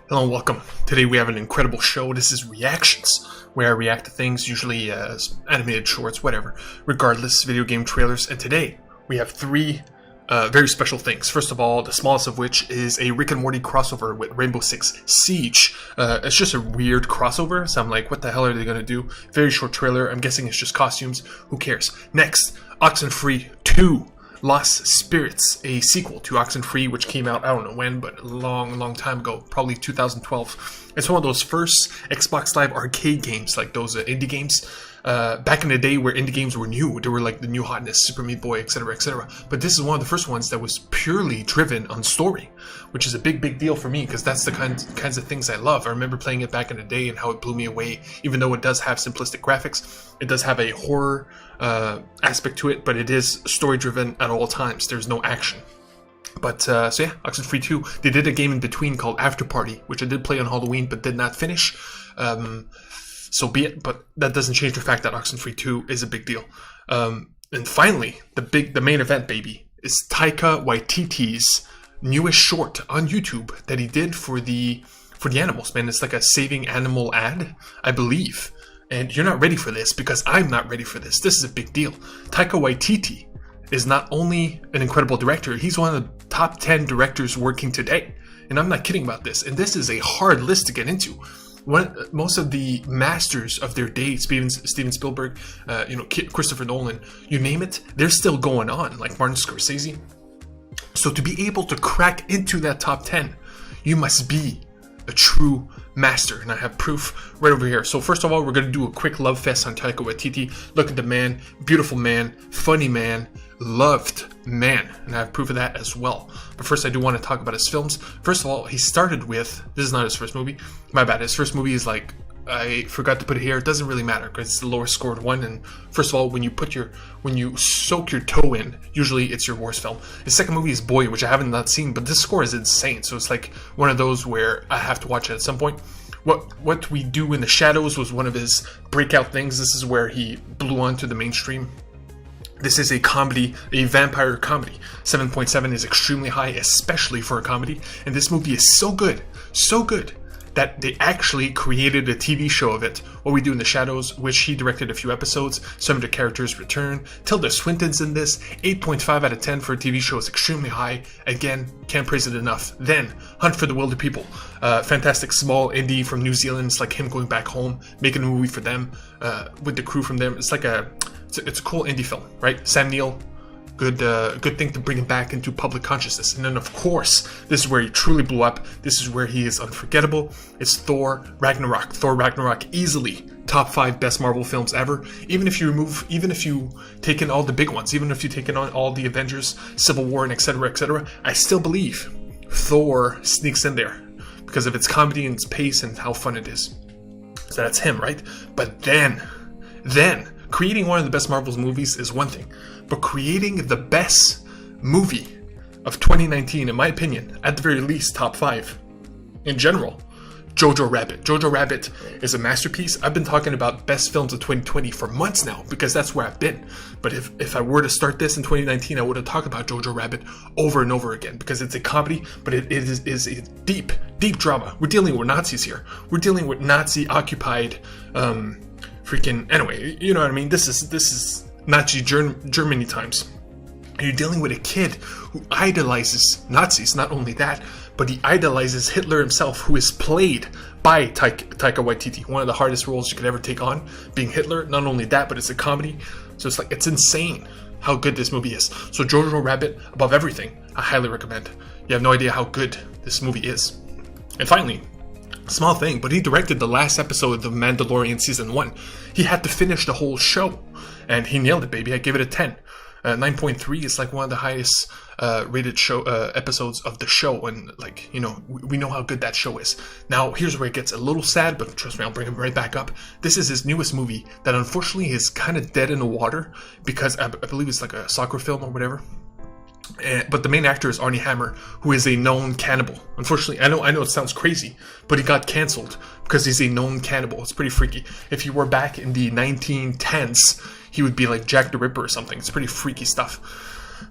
Hello and welcome. Today we have an incredible show. This is Reactions, where I react to things, usually as animated shorts, whatever, regardless, video game trailers. And today we have three very special things. First of all, the smallest of which is a Rick and Morty crossover with Rainbow Six Siege. It's just a weird crossover, so I'm like, what the hell are they going to do? Very short trailer. I'm guessing it's just costumes. Who cares? Next, Oxenfree 2. Lost Spirits, a sequel to Oxenfree, which came out, I don't know when, but a long time ago, probably 2012. It's one of those first Xbox Live arcade games, like those indie games, back in the day where indie games were new. They were like the new hotness, Super Meat Boy, etc., etc. But this is one of the first ones that was purely driven on story, which is a big deal for me, because that's the kinds of things I love. I remember playing it back in the day and how it blew me away, even though it does have simplistic graphics. It does have a horror aspect to it, but it is story driven at all times. There's no action. But so yeah, Oxenfree 2. They did a game in between called After Party, which I did play on Halloween but did not finish. So be it, but that doesn't change the fact that Oxenfree 2 is a big deal. And finally, the main event, baby, is Taika Waititi's newest short on YouTube that he did for the animals, man. It's like a saving animal ad, I believe. And you're not ready for this because I'm not ready for this. This is a big deal. Taika Waititi is not only an incredible director, he's one of the top 10 directors working today. And I'm not kidding about this. And this is a hard list to get into. Most of the masters of their day, Steven Spielberg, Christopher Nolan, you name it, they're still going on, like Martin Scorsese. So to be able to crack into that top 10, you must be a true master, and I have proof right over here. So first of all, we're going to do a quick love fest on Taika Waititi. Look at the man, beautiful man, funny man, loved man, and I have proof of that as well. But first, I do want to talk about his films. First of all, he started with, this is not his first movie, my bad, his first movie is like, I forgot to put it here. It doesn't really matter because it's the lowest scored one. And first of all, when you soak your toe in, usually it's your worst film. His second movie is Boy, which I haven't not seen, but this score is insane. So it's like one of those where I have to watch it at some point. What We Do in the Shadows was one of his breakout things. This is where he blew onto the mainstream. This is a comedy, a vampire comedy. 7.7 is extremely high, especially for a comedy. And this movie is so good, that they actually created a TV show of it, What We Do in the Shadows, which he directed a few episodes. Some of the characters return. Tilda Swinton's in this. 8.5 out of 10 for a TV show is extremely high. Again, can't praise it enough. Then, Hunt for the Wilder People. Fantastic small indie from New Zealand. It's like him going back home, making a movie for them, with the crew from them. It's like it's a cool indie film, right? Sam Neill. Good thing to bring him back into public consciousness. And then, of course, this is where he truly blew up. This is where he is unforgettable. It's Thor Ragnarok. Thor Ragnarok, easily top 5 best Marvel films ever. Even if you take in all the big ones, even if you take in on all the Avengers, Civil War, and etc., I still believe Thor sneaks in there because of its comedy and its pace and how fun it is. So that's him, right? But then, creating one of the best Marvel movies is one thing, but creating the best movie of 2019, in my opinion, at the very least, top 5 in general, Jojo Rabbit. Jojo Rabbit is a masterpiece. I've been talking about best films of 2020 for months now, because that's where I've been. But if I were to start this in 2019, I would have talked about Jojo Rabbit over and over again, because it's a comedy, but it is a deep drama. We're dealing with Nazis here. We're dealing with Nazi-occupied anyway, you know what I mean? This is Nazi Germany times. You're dealing with a kid who idolizes Nazis. Not only that, but he idolizes Hitler himself, who is played by Taika Waititi. One of the hardest roles you could ever take on, being Hitler. Not only that, but it's a comedy. So it's insane how good this movie is. So Jojo Rabbit, above everything, I highly recommend. You have no idea how good this movie is. And finally, small thing, but he directed the last episode of The Mandalorian Season 1. He had to finish the whole show, and he nailed it, baby. I give it a 10. 9.3 is like one of the highest rated episodes of the show, and we know how good that show is. Now, here's where it gets a little sad, but trust me, I'll bring him right back up. This is his newest movie that unfortunately is kind of dead in the water, because I believe it's like a soccer film or whatever. But the main actor is Armie Hammer, who is a known cannibal. Unfortunately, I know it sounds crazy, but he got cancelled because he's a known cannibal. It's pretty freaky. If he were back in the 1910s, he would be like Jack the Ripper or something. It's pretty freaky stuff.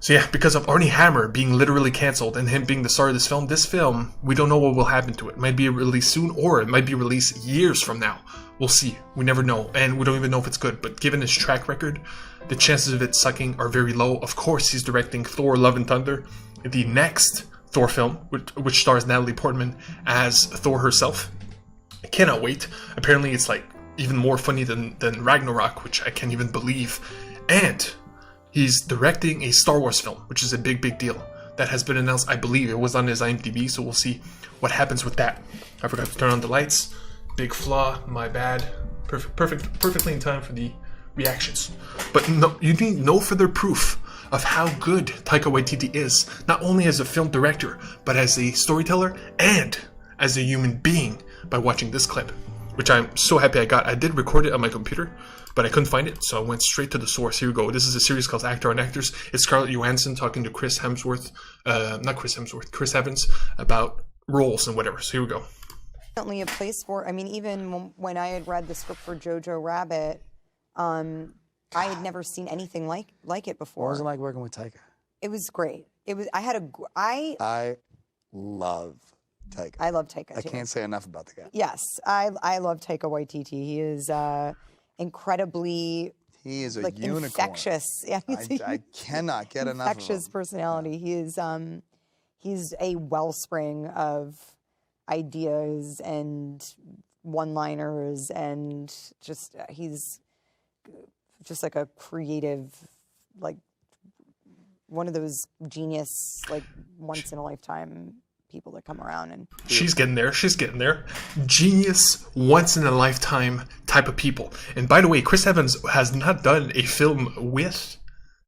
So yeah, because of Armie Hammer being literally cancelled and him being the star of this film, we don't know what will happen to it. It might be released soon, or it might be released years from now. We'll see. We never know, and we don't even know if it's good. But given his track record, the chances of it sucking are very low. Of course, he's directing Thor: Love and Thunder, the next Thor film, which stars Natalie Portman as Thor herself. I cannot wait. Apparently, it's like even more funny than Ragnarok, which I can't even believe. And he's directing a Star Wars film, which is a big deal. That has been announced, I believe. It was on his IMDb, so we'll see what happens with that. I forgot to turn on the lights. Big flaw, my bad. Perfectly in time for the reactions. But no, you need no further proof of how good Taika Waititi is, not only as a film director, but as a storyteller and as a human being by watching this clip, which I'm so happy I got. I did record it on my computer, but I couldn't find it, so I went straight to the source. Here we go. This is a series called Actor on Actors. It's Scarlett Johansson talking to Chris Evans about roles and whatever. So here we go. Definitely a place for, I mean, even when I had read the script for Jojo Rabbit, I had never seen anything like it before. What was it like working with Taika? It was great. It was, I love Taika. I love Taika, too. I can't say enough about the guy. Yes, I love Taika Waititi. He is incredibly... He is a like, unicorn. Infectious. Yeah, I cannot get enough of him. Infectious personality. He is, he's a wellspring of ideas and one-liners, and just he's just like a creative, like one of those genius, like once in a lifetime people that come around. And she's getting there. Genius, once in a lifetime type of people. And by the way, Chris Evans has not done a film with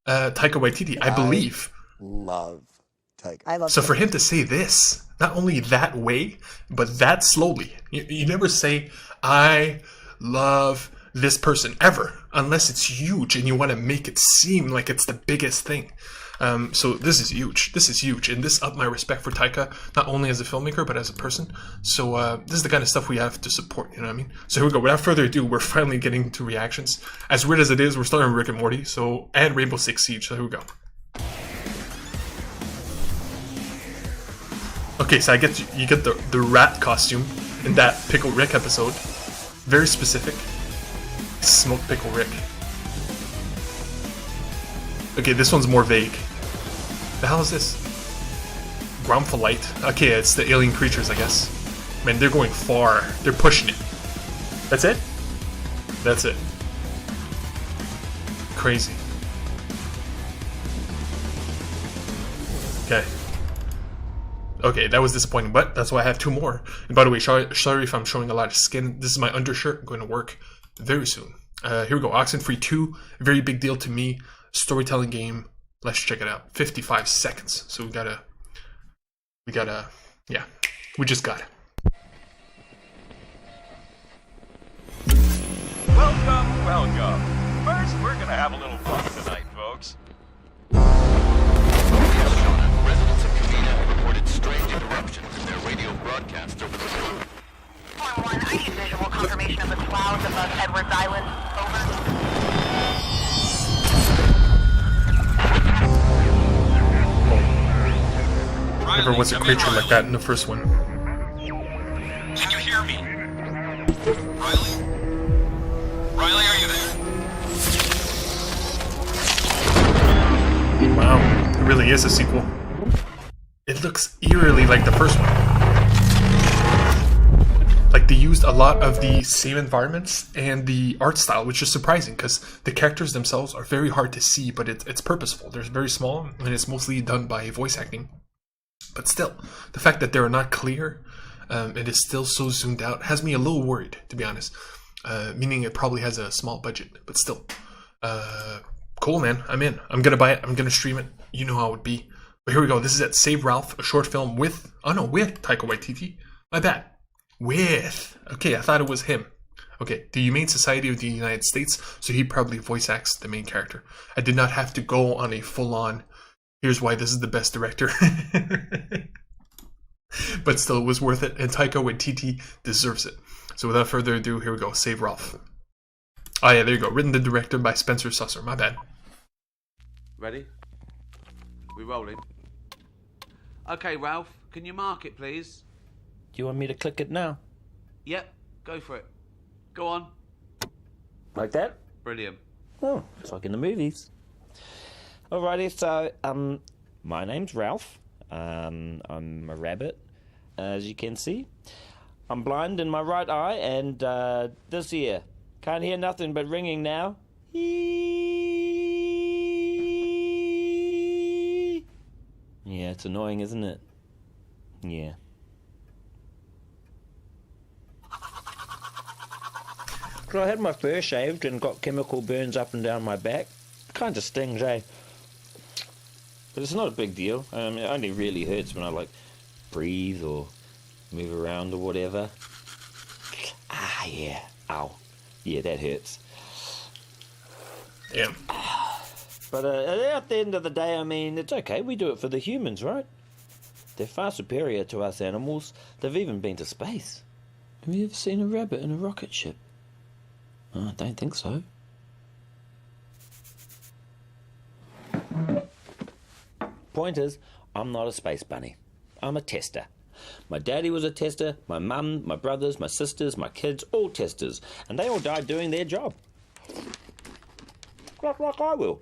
Taika Waititi, I believe. Love Taika. I love. So Taika. for him to say this, not only that way, but that slowly, you never say I love this person ever, unless it's huge and you want to make it seem like it's the biggest thing. So this is huge. And this upped my respect for Taika, not only as a filmmaker, but as a person. So this is the kind of stuff we have to support, you know what I mean? So here we go. Without further ado, we're finally getting to reactions. As weird as it is, we're starting Rick and Morty, and Rainbow Six Siege. So here we go. Okay, so you get the rat costume in that Pickle Rick episode. Very specific. Smoked Pickle Rick. Okay, this one's more vague. The hell is this? Grompholite. Okay, it's the alien creatures, I guess. Man, they're going far. They're pushing it. That's it? That's it. Crazy. Okay. Okay, that was disappointing, but that's why I have two more. And by the way, sorry if I'm showing a lot of skin. This is my undershirt. I'm going to work very soon. Here we go. Oxenfree 2. Very big deal to me. Storytelling game. Let's check it out. 55 seconds. So we gotta, yeah. We just got it. Welcome. First, we're gonna have a little fun tonight, folks. Residents of Covina have reported strange interruptions in their radio broadcasts over the phone. Form 1, I need visual confirmation of the clouds above Edwards Island. Over. Never was a creature like that in the first one. Can you hear me? Riley? Riley, are you there? Wow, it really is a sequel. It looks eerily like the first one. Like they used a lot of the same environments and the art style, which is surprising because the characters themselves are very hard to see, but it's purposeful. They're very small and it's mostly done by voice acting. But still, the fact that they're not clear, it is still so zoomed out, has me a little worried, to be honest. Meaning it probably has a small budget, but still. Cool, man. I'm in. I'm gonna buy it. I'm gonna stream it. You know how it would be. But here we go. This is at Save Ralph, a short film with Taika Waititi. My bad. Okay, I thought it was him. Okay, the Humane Society of the United States, so he probably voice acts the main character. I did not have to go on a full-on, here's why this is the best director. But still, it was worth it, and Taika Waititi deserves it. So without further ado, here we go. Save Ralph. Oh yeah, there you go. Written and directed by Spencer Susser. My bad. Ready? We rolling? Okay, Ralph, can you mark it, please? Do you want me to click it now? Yep, go for it. Go on. Like that? Brilliant. Oh, it's like in the movies. Alrighty, so, my name's Ralph. I'm a rabbit, as you can see. I'm blind in my right eye, and, this ear. Can't hear nothing but ringing now. Yeah, it's annoying, isn't it? Yeah. So I had my fur shaved and got chemical burns up and down my back. Kind of stings, eh? But it's not a big deal. It only really hurts when I, like, breathe or move around or whatever. Ah, yeah. Ow. Yeah, that hurts. Yeah. But at the end of the day, I mean, it's okay. We do it for the humans, right? They're far superior to us animals. They've even been to space. Have you ever seen a rabbit in a rocket ship? Oh, I don't think so. Point is, I'm not a space bunny. I'm a tester. My daddy was a tester, my mum, my brothers, my sisters, my kids, all testers. And they all died doing their job. Just like I will.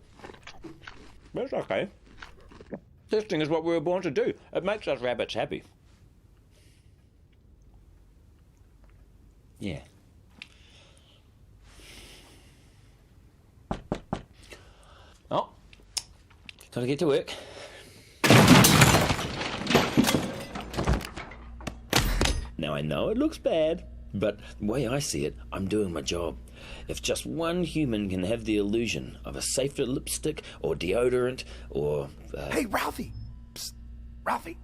That's okay. Testing is what we were born to do. It makes us rabbits happy. Yeah. Oh, gotta get to work. Now I know it looks bad, but the way I see it, I'm doing my job. If just one human can have the illusion of a safer lipstick or deodorant or... Hey, Ralphie! Psst. Ralphie!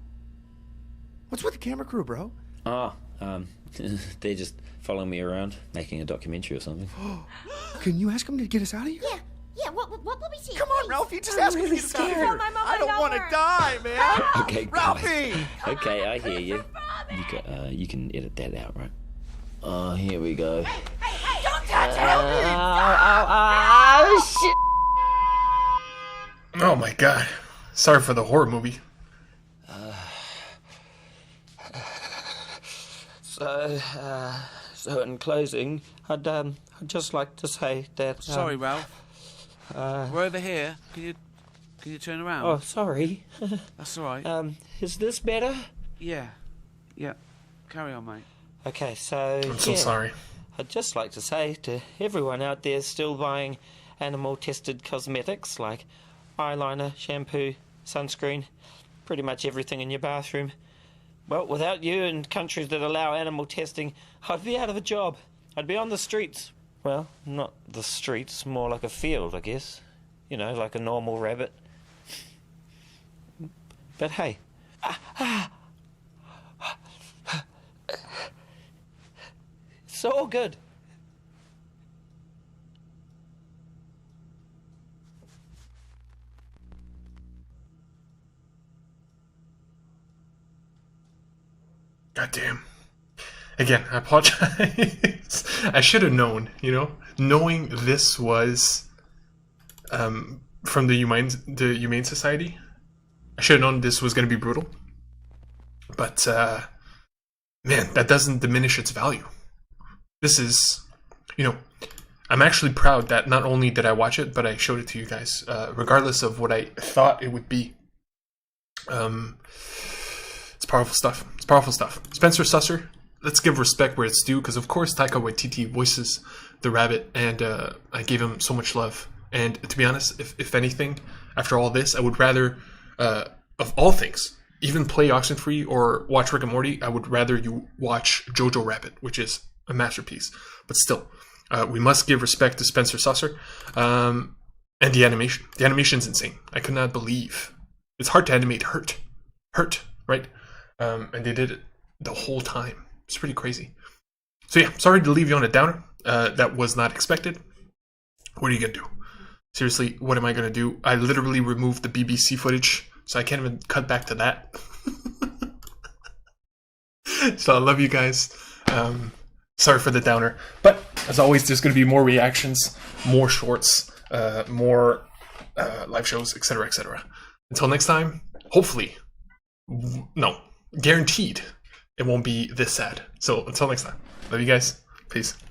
What's with the camera crew, bro? They're just following me around, making a documentary or something. Can you ask them to get us out of here? Yeah, what will we see? Come on, Ralphie, just ask them to get us out of here. I don't want to die, man. Okay, Ralphie! Okay, I hear you. You can edit that out, right? Oh, here we go. Hey, don't touch Shit! Oh my god. Sorry for the horror movie. So in closing, I'd just like to say that... Sorry, Ralph. We're over here. Can you turn around? Oh, sorry. That's all right. Is this better? Yeah. Carry on, mate. Okay, so... I'm so sorry. I'd just like to say to everyone out there still buying animal-tested cosmetics like eyeliner, shampoo, sunscreen, pretty much everything in your bathroom. Well, without you and countries that allow animal testing, I'd be out of a job. I'd be on the streets. Well, not the streets, more like a field, I guess. You know, like a normal rabbit. But hey. It's all good. Goddamn. Again, I apologize. I should have known, knowing this was from the Humane Society. I should have known this was going to be brutal. But, man, that doesn't diminish its value. This is, I'm actually proud that not only did I watch it, but I showed it to you guys, regardless of what I thought it would be. It's powerful stuff. It's powerful stuff. Spencer Susser, let's give respect where it's due, because of course Taika Waititi voices the rabbit, and I gave him so much love. And to be honest, if anything, after all this, I would rather, of all things, even play Oxenfree or watch Rick and Morty, I would rather you watch Jojo Rabbit, which is a masterpiece. But still, we must give respect to Spencer Susser. And the animation. The animation's insane. I could not believe. It's hard to animate hurt, right? And they did it the whole time. It's pretty crazy. So yeah, sorry to leave you on a downer. That was not expected. What are you going to do? Seriously, what am I going to do? I literally removed the BBC footage, so I can't even cut back to that. So I love you guys. Sorry for the downer. But as always, there's going to be more reactions, more shorts, more live shows, etc., etc. Until next time, hopefully, no, guaranteed, it won't be this sad. So until next time, love you guys. Peace.